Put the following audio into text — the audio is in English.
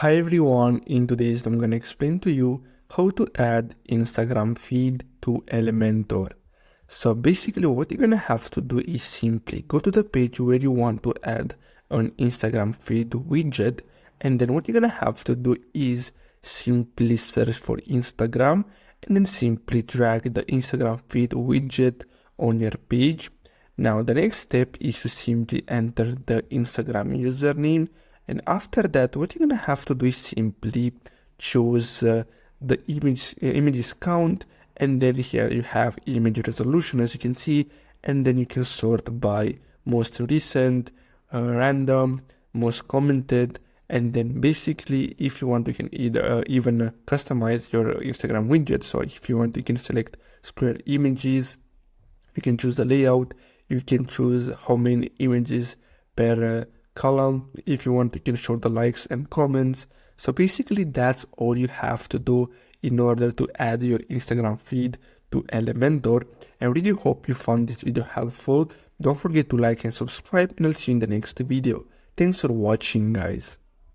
Hi everyone, in today's I'm gonna explain to you how to add Instagram feed to Elementor. So basically what you're gonna have to do is simply go to the page where you want to add an Instagram feed widget, and then what you're gonna have to do is simply search for Instagram and then simply drag the Instagram feed widget on your page. Now the next step is to simply enter the Instagram username, and after that what you're gonna have to do is simply choose the images count, and then here you have image resolution as you can see, and then you can sort by most recent, random, most commented, and then basically if you want you can either even customize your Instagram widget. So if you want you can select square images, you can choose the layout, you can choose how many images per column. If you want you can show the likes and comments. So basically that's all you have to do in order to add your Instagram feed to Elementor. I really hope you found this video helpful. Don't forget to like and subscribe, and I'll see you in the next video. Thanks for watching, guys.